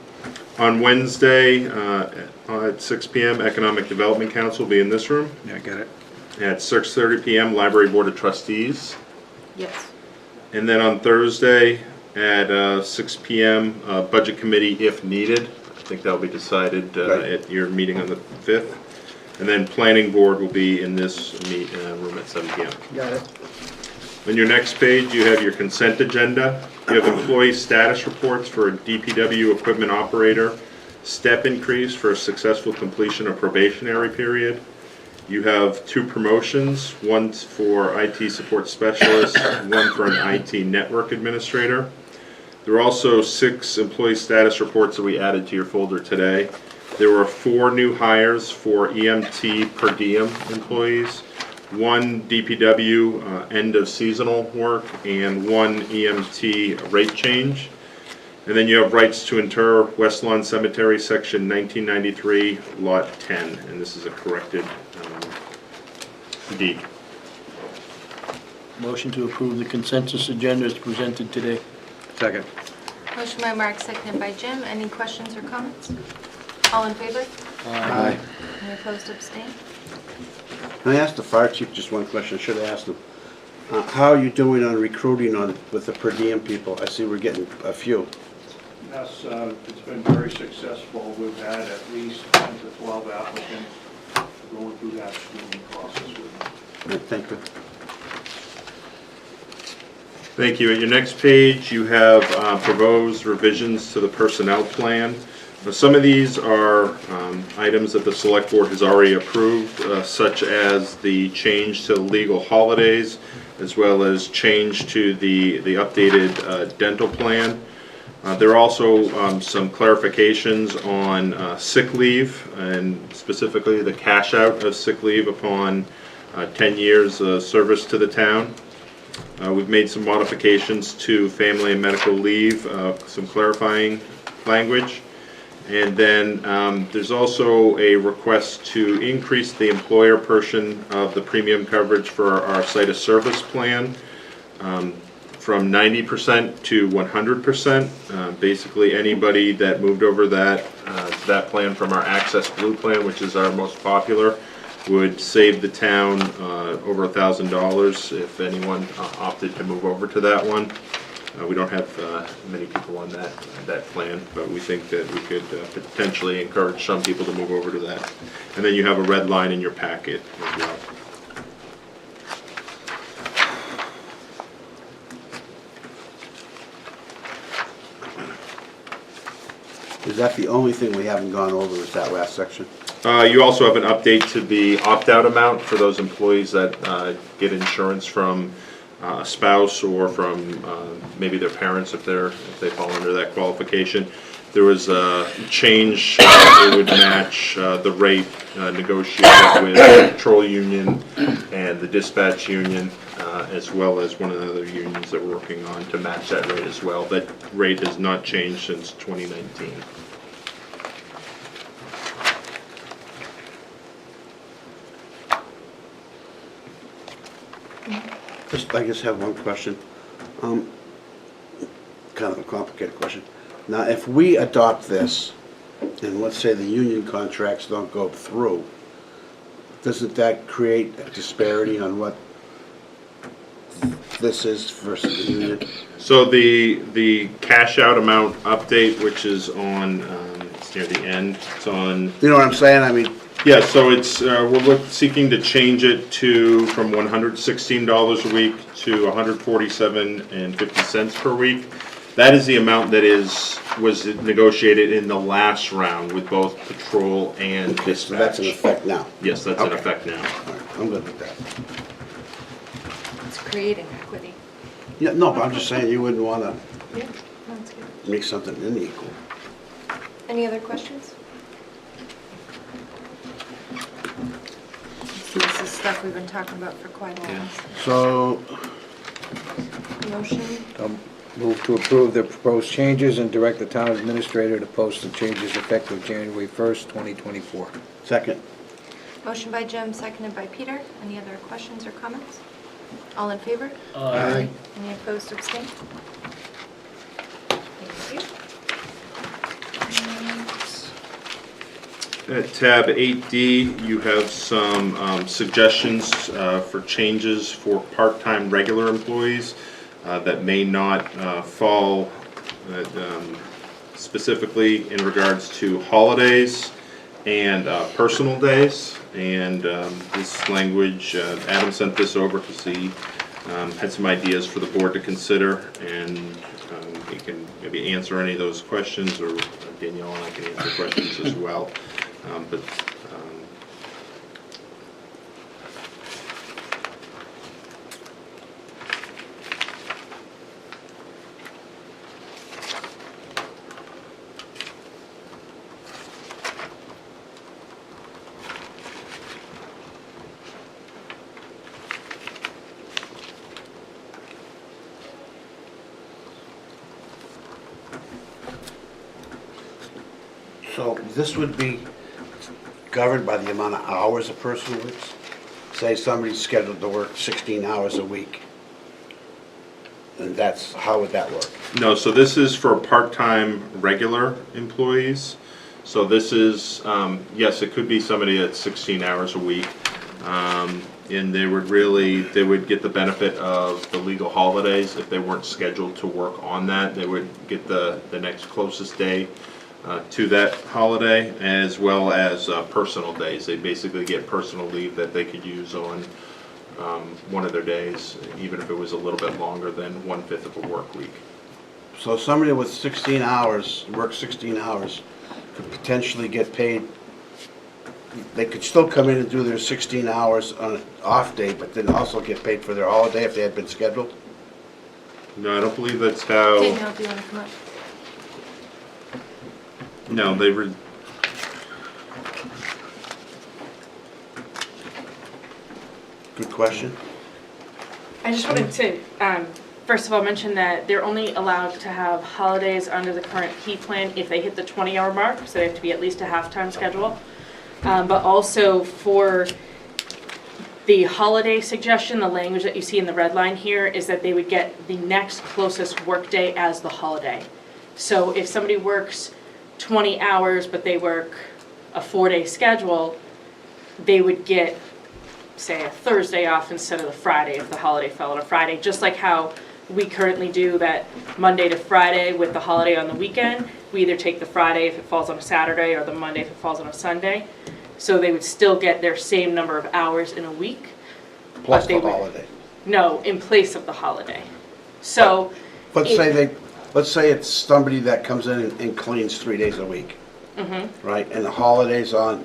On Wednesday at 6 PM, Economic Development Council will be in this room. Yeah, I got it. At 6:30 PM, Library Board of Trustees. Yes. And then on Thursday at 6 PM, Budget Committee if needed. I think that'll be decided at your meeting on the 5th. And then Planning Board will be in this room at 7 PM. Got it. On your next page, you have your consent agenda. You have employee status reports for a DPW equipment operator, step increase for a successful completion of probationary period. You have 2 promotions, one for IT support specialist, one for an IT network administrator. There are also 6 employee status reports that we added to your folder today. There were 4 new hires for EMT per diem employees, 1 DPW end of seasonal work, and 1 EMT rate change. And then you have rights to inter West Lawn Cemetery, section 1993, lot 10, and this is a corrected deed. motion to approve the consensus agenda as presented today. Second. Motion by Mark, seconded by Jim. Any questions or comments? All in favor? Aye. Any opposed, abstain? Can I ask the fire chief just one question? I should have asked him. How are you doing on recruiting with the per diem people? I see we're getting a few. Yes, it's been very successful. We've had at least 10 to 12 applicants going through that screening process with them. Thank you. Thank you. At your next page, you have proposed revisions to the personnel plan. Now, some of these are items that the select board has already approved, such as the change to legal holidays, as well as change to the updated dental plan. There are also some clarifications on sick leave, and specifically the cash out of sick leave upon 10 years of service to the town. We've made some modifications to family and medical leave, some clarifying language. And then there's also a request to increase the employer portion of the premium coverage for our site of service plan from 90% to 100%. Basically, anybody that moved over that plan from our Access Blue plan, which is our most popular, would save the town over $1,000 if anyone opted to move over to that one. We don't have many people on that plan, but we think that we could potentially encourage some people to move over to that. And then you have a red line in your packet as well. Is that the only thing we haven't gone over, is that last section? You also have an update to the opt-out amount for those employees that get insurance from a spouse or from maybe their parents if they fall under that qualification. There was a change that would match the rate negotiated with the patrol union and the dispatch union, as well as one of the other unions that we're working on to match that rate as well. That rate has not changed since 2019. I just have one question. Kind of a complicated question. Now, if we adopt this, and let's say the union contracts don't go through, doesn't that create a disparity on what this is versus the union? So the cash out amount update, which is on, it's near the end, it's on. You know what I'm saying? I mean, Yeah, so it's, we're seeking to change it from $116 a week to $147.50 per week. That is the amount that was negotiated in the last round with both patrol and okay, dispatch. so that's in effect now. Yes, that's in effect now. All right, I'm good with that. It's creating equity. Yeah, no, but I'm just saying you wouldn't want to Yeah, that's good. make something unequal. Any other questions? See, this is stuff we've been talking about for quite a while. So, Motion, Move to approve the proposed changes and direct the town administrator to post the changes effective January 1st, 2024. second. motion by Jim, seconded by Peter. Any other questions or comments? All in favor? Aye. Any opposed, abstain? Thank you. At tab 8D, you have some suggestions for changes for part-time regular employees that may not fall specifically in regards to holidays and personal days. And this language, Adam sent this over because he had some ideas for the board to consider, and he can maybe answer any of those questions, or Danielle and I can answer questions as well. So this would be governed by the amount of hours a person works? Say somebody's scheduled to work 16 hours a week. And how would that work? No, so this is for part-time regular employees. So this is, yes, it could be somebody that's 16 hours a week. And they would get the benefit of the legal holidays. If they weren't scheduled to work on that, they would get the next closest day to that holiday, as well as personal days. They basically get personal leave that they could use on one of their days, even if it was a little bit longer than 1/5 of a work week. So somebody with 16 hours, works 16 hours, could potentially get paid, they could still come in and do their 16 hours on an off day, but then also get paid for their holiday if they had been scheduled? No, I don't believe that's how, Danielle, do you want to come up? no, they were, Good question. I just wanted to, first of all, mention that they're only allowed to have holidays under the current P plan if they hit the 20-hour mark, so they have to be at least a half-time schedule. But also for the holiday suggestion, the language that you see in the red line here is that they would get the next closest workday as the holiday. So if somebody works 20 hours, but they work a 4-day schedule, they would get, say, a Thursday off instead of the Friday if the holiday fell on a Friday, just like how we currently do that Monday to Friday with the holiday on the weekend. We either take the Friday if it falls on a Saturday or the Monday if it falls on a Sunday. So they would still get their same number of hours in a week. Plus but they the would- holiday. No, in place of the holiday. So. Let's if- say it's somebody that comes in and cleans 3 days a week, right? And the holiday's on,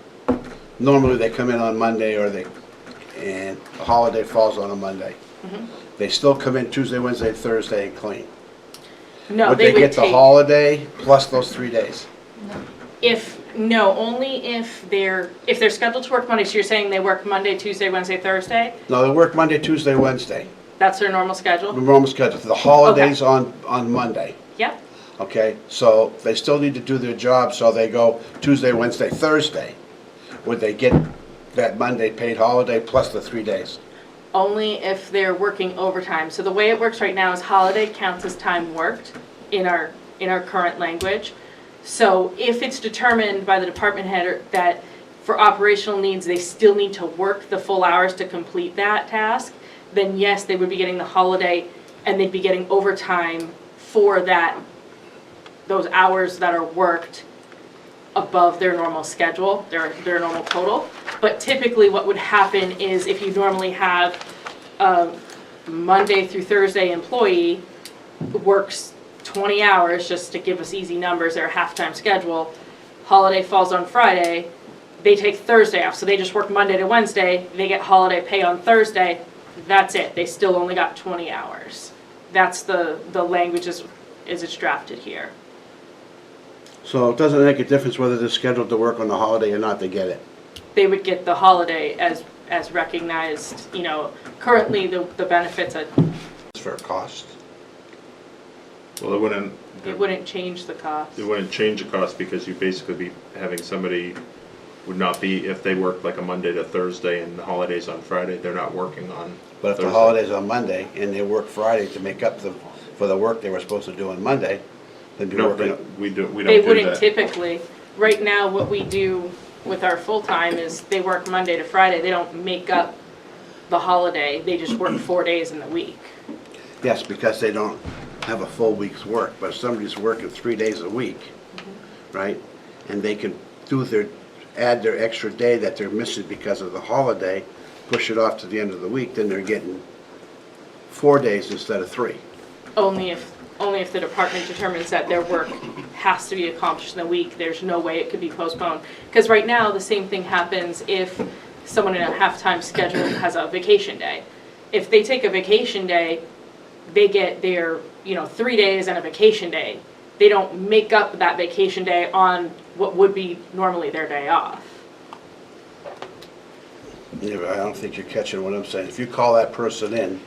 normally they come in on Monday and the holiday falls on a Monday. They still come in Tuesday, Wednesday, Thursday and clean. No, Would they they would get the take, holiday plus those 3 days? only if they're scheduled to work Monday, so you're saying they work Monday, Tuesday, Wednesday, Thursday? No, they work Monday, Tuesday, Wednesday, That's their normal schedule? the normal schedule. The holiday's on Monday, Yep. okay? So they still need to do their job, so they go Tuesday, Wednesday, Thursday. Would they get that Monday paid holiday plus the 3 days? Only if they're working overtime. So the way it works right now is holiday counts as time worked in our current language. So if it's determined by the department head that for operational needs, they still need to work the full hours to complete that task, then yes, they would be getting the holiday and they'd be getting overtime for those hours that are worked above their normal schedule, their normal total. But typically what would happen is if you normally have a Monday through Thursday employee who works 20 hours, just to give us easy numbers, their half-time schedule, holiday falls on Friday, they take Thursday off. So they just work Monday to Wednesday, they get holiday pay on Thursday, that's it. They still only got 20 hours. That's the language as it's drafted here. So it doesn't make a difference whether they're scheduled to work on the holiday or not, they get it. They would get the holiday as recognized, currently the benefits, For a cost. well, it wouldn't change the cost. it wouldn't change the cost because you basically be having somebody would not be, if they work like a Monday to Thursday and the holiday's on Friday, they're not working on But if the Thursday. holiday's on Monday and they work Friday to make up for the work they were supposed to do on Monday, they'd be No, working. but we don't They do wouldn't that. typically. Right now, what we do with our full-time is they work Monday to Friday. They don't make up the holiday. They just work 4 days in the week. Yes, because they don't have a full week's work, but if somebody's working 3 days a week, right? And they can add their extra day that they're missing because of the holiday, push it off to the end of the week, then they're getting 4 days instead of 3. Only if the department determines that their work has to be accomplished in the week. There's no way it could be postponed. Because right now, the same thing happens if someone in a half-time schedule has a vacation day. If they take a vacation day, they get their, 3 days and a vacation day. They don't make up that vacation day on what would be normally their day off. Yeah, but I don't think you're catching what I'm saying. If you call that person in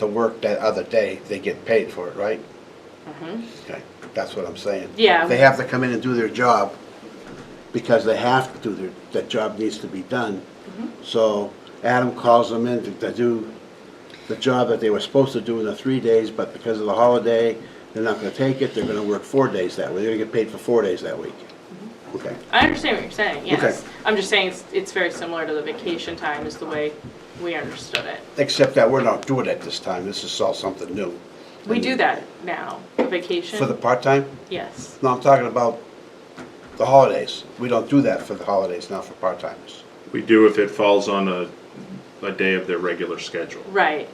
to work that other day, they get paid for it, right? Okay, that's what I'm saying. Yeah. They have to come in and do their job because they have to do that job needs to be done. So Adam calls them in to do the job that they were supposed to do in the 3 days, but because of the holiday, they're not gonna take it, they're gonna work 4 days that week. They're gonna get paid for 4 days that week. Okay. I understand what you're saying, yes. Okay. I'm just saying it's very similar to the vacation time is the way we understood it. Except that we're not doing it this time. This is all something new. We do that now, vacation. For the part-time? Yes. No, I'm talking about the holidays. We don't do that for the holidays, not for part-timers. We do if it falls on a day of their regular schedule. Right.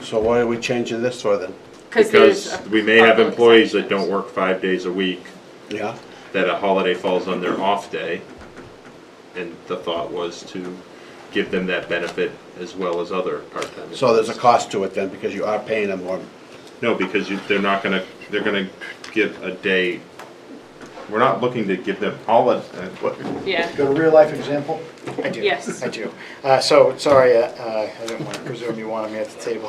So why are we changing this for then? Because there's Because we may have employees that don't work 5 days a week, Yeah? that a holiday falls on their off day. And the thought was to give them that benefit as well as other part-time. So there's a cost to it then, because you are paying them more. No, because they're gonna get a day. We're not looking to give them Yeah. Got a real-life example? I do. Yes. I do. So, sorry, I didn't want to presume you wanted me at the table.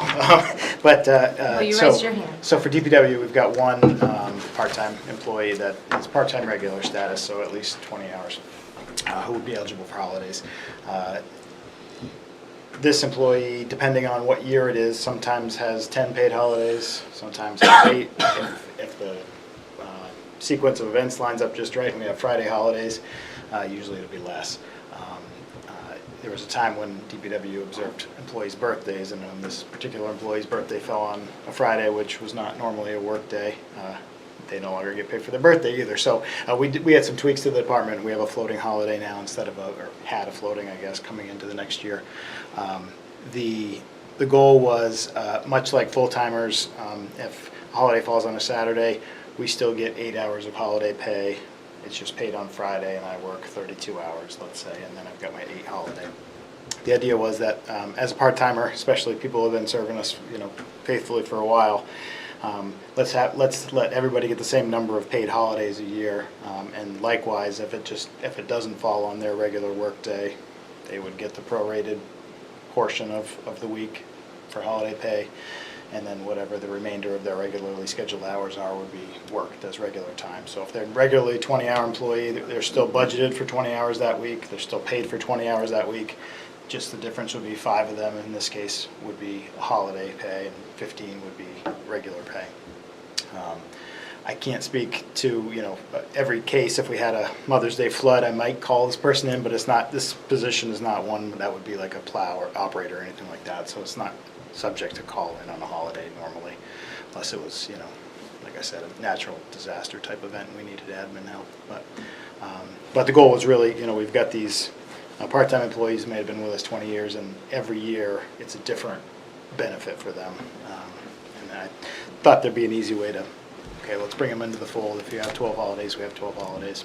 But, Oh, you raised your hand. So for DPW, we've got one part-time employee that is part-time regular status, so at least 20 hours, who would be eligible for holidays. This employee, depending on what year it is, sometimes has 10 paid holidays, sometimes has 8. If the sequence of events lines up just right and we have Friday holidays, usually it'll be less. There was a time when DPW observed employees' birthdays, and when this particular employee's birthday fell on a Friday, which was not normally a work day, they no longer get paid for their birthday either. So we had some tweaks to the department. We have a floating holiday now instead of or had a floating, I guess, coming into the next year. The goal was, much like full-timers, if a holiday falls on a Saturday, we still get 8 hours of holiday pay. It's just paid on Friday, and I work 32 hours, let's say, and then I've got my 8 holiday. The idea was that as a part-timer, especially people who have been serving us, faithfully for a while, let's let everybody get the same number of paid holidays a year, and likewise, if it doesn't fall on their regular work day, they would get the prorated portion of the week for holiday pay, and then whatever the remainder of their regularly scheduled hours are would be worked as regular time. So if they're regularly 20-hour employee, they're still budgeted for 20 hours that week, they're still paid for 20 hours that week. Just the difference would be 5 of them in this case would be holiday pay and 15 would be regular pay. I can't speak to every case. If we had a Mother's Day flood, I might call this person in, but it's not. This position is not one that would be like a plow or operator or anything like that. So it's not subject to call in on a holiday normally, unless it was like I said, a natural disaster type event and we needed admin help. But the goal was really, we've got these part-time employees who may have been with us 20 years, and every year it's a different benefit for them. And I thought there'd be an easy way to, let's bring them into the fold. If you have 12 holidays, we have 12 holidays.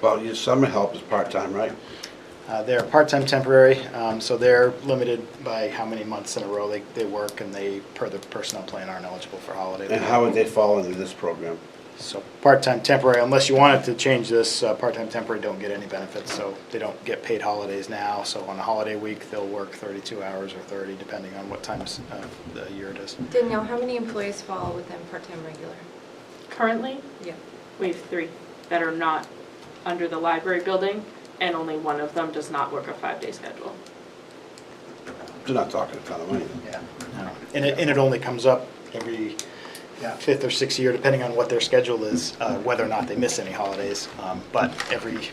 Well, your summer help is part-time, right? They're part-time temporary, so they're limited by how many months in a row they work, and they, per the personnel plan, aren't eligible for holiday. And how would they fall into this program? So part-time temporary, unless you wanted to change this, part-time temporary don't get any benefits, so they don't get paid holidays now. So on a holiday week, they'll work 32 hours or 30, depending on what times of the year it is. Danielle, how many employees fall within part-time regular? Currently, Yeah. we have 3 that are not under the library building, and only one of them does not work a 5-day schedule. They're not talking a ton of money. Yeah, and it only comes up every 5th or 6th year, depending on what their schedule is, whether or not they miss any holidays. But every.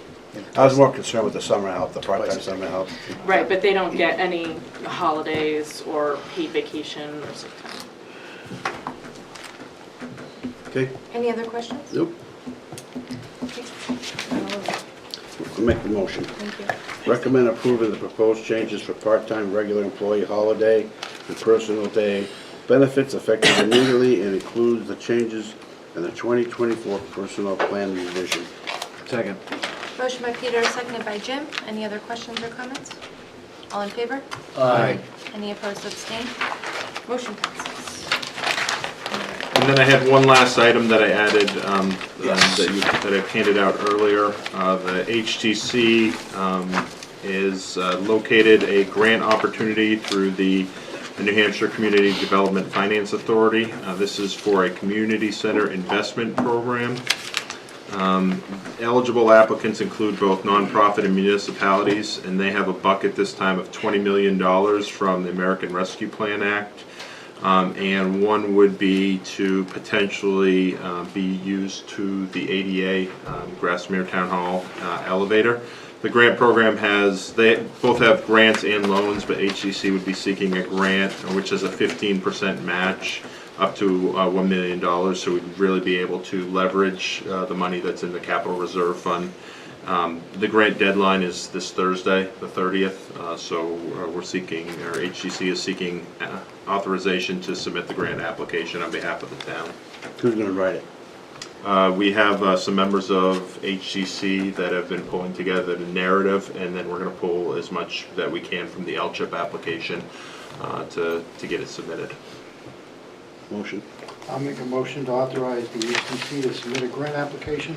I was more concerned with the summer help, the part-time summer help. Right, but they don't get any holidays or paid vacation or sick time. Okay? Any other questions? Nope. Okay. I'll make the motion. Thank you. Recommend approving the proposed changes for part-time regular employee holiday and personal day benefits effective immediately and includes the changes in the 2024 personnel plan revision. Second. Motion by Peter, seconded by Jim. Any other questions or comments? All in favor? Aye. Any opposed, abstained? Motion passes. And then I had one last item that I added that I handed out earlier. The HTC is located a grant opportunity through the New Hampshire Community Development Finance Authority. This is for a community center investment program. Eligible applicants include both nonprofit and municipalities, and they have a bucket this time of $20 million from the American Rescue Plan Act. And one would be to potentially be used to the ADA Grassmere Town Hall elevator. The grant program they both have grants and loans, but HCC would be seeking a grant, which is a 15% match up to $1 million. So we'd really be able to leverage the money that's in the Capital Reserve Fund. The grant deadline is this Thursday, the 30th, so we're seeking, or HGC is seeking authorization to submit the grant application on behalf of the town. Who's going to write it? We have some members of HCC that have been pulling together the narrative, and then we're going to pull as much that we can from the LCHIP application to get it submitted. Motion. I'll make a motion to authorize the HTC to submit a grant application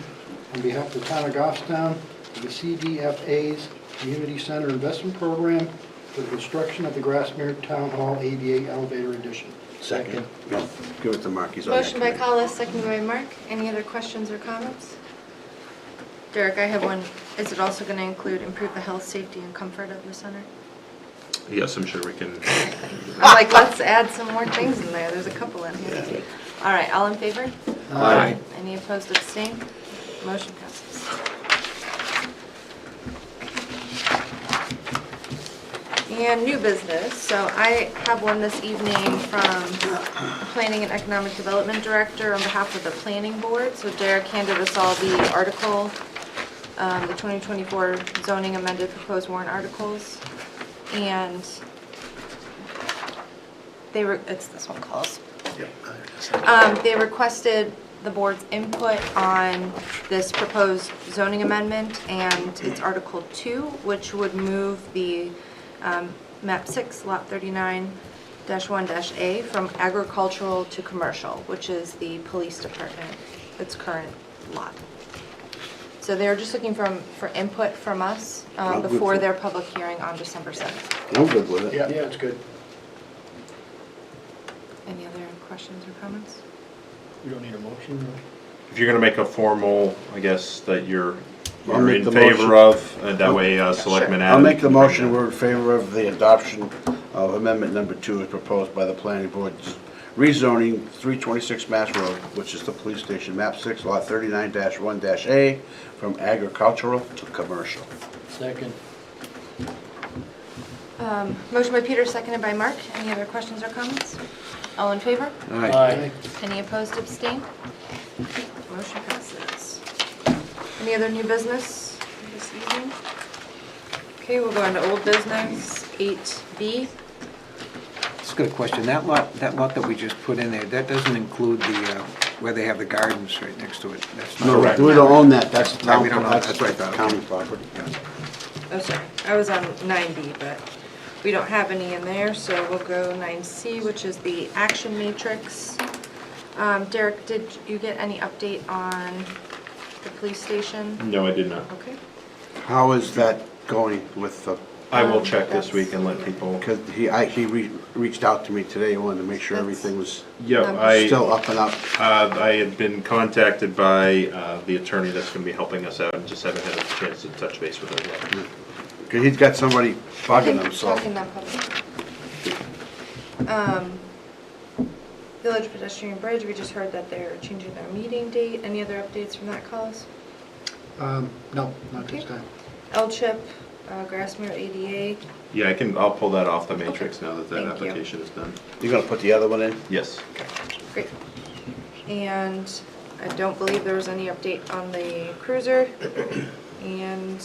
on behalf of the town of Goffstown to the CDFA's Community Center Investment Program for the construction of the Grassmere Town Hall ADA Elevator Addition. Second. No, give it to Mark. He's on that Motion by committee. Collis, seconded by Mark. Any other questions or comments? Derek, I have one. Is it also going to include improve the health, safety, and comfort of the center? Yes, I'm sure we can. I'm like, let's add some more things in there. There's a couple in here. All right, all in favor? Aye. Any opposed, abstain? Motion passes. And new business. So I have one this evening from the Planning and Economic Development Director on behalf of the Planning Board. So Derek handed us all the article, the 2024 zoning amended proposed warrant articles. And they were, it's this one, Collis. They requested the board's input on this proposed zoning amendment, and it's Article 2, which would move the map 6, lot 39-1-A from agricultural to commercial, which is the police department, its current lot. So they're just looking for input from us I'm good before for- their public hearing on December 7th. I'm good with it. Yeah, it's good. Any other questions or comments? We don't need a motion, If you're going to make a formal, I guess, that you're I'll make in the favor motion. of, that way Selectman I'll Adam. make the motion, we're in favor of the adoption of amendment number 2 as proposed by the planning board, rezoning 326 Mass Road, which is the police station, map 6, lot 39-1-A, from agricultural to commercial. Second. Motion by Peter, seconded by Mark. Any other questions or comments? All in favor? Aye. Any opposed, abstain? Motion passes. Any other new business this evening? Okay, we'll go into old business, 8B. Just got a question. That lot that we just put in there, that doesn't include the, where they have the gardens right next to it. That's not. No, we don't own that, that's the Right, town, we don't own that's that. That's what I thought. county property. Oh, sorry, I was on 9B, but we don't have any in there, so we'll go 9C, which is the action matrix. Derek, did you get any update on the police station? No, I did not. Okay. How is that going with the, I will check this week and let people. because he reached out to me today, he wanted to make sure everything was Yeah, still up and up. I had been contacted by the attorney that's going to be helping us out, and just haven't had a chance to touch base with her yet. Because he's got somebody bugging him, so. Talking that public. Village pedestrian bridge, we just heard that they're changing their meeting date. Any other updates from that, Collis? No, not this Okay. time. LCHIP, Grassmere ADA. Yeah, I'll pull that off the matrix now that Thank you. application is done. You're gonna put the other one in? Yes. Great. And I don't believe there was any update on the cruiser. And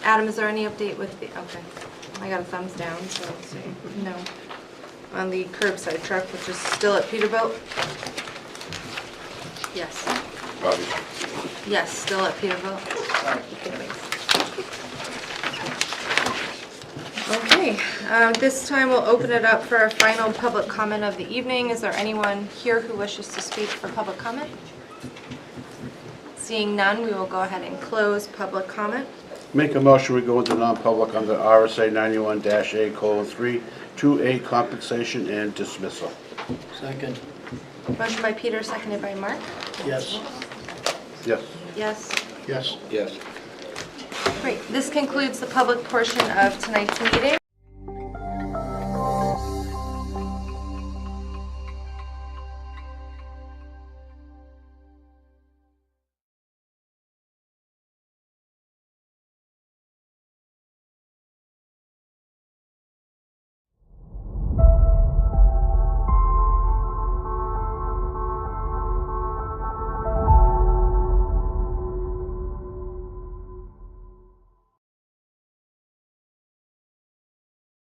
Adam, is there any update with the, okay, I got a thumbs down, so I'll say no. On the curbside truck, which is still at Peterbilt? Yes. Obviously. Yes, still at Peterbilt. Okay, this time we'll open it up for our final public comment of the evening. Is there anyone here who wishes to speak for public comment? Seeing none, we will go ahead and close public comment. Make a motion, we go into non-public under RSA 91-A:3, 2A compensation and dismissal. Second. Motion by Peter, seconded by Mark. Yes. Yes. Yes. Yes. Yes. Great. This concludes the public portion of tonight's meeting.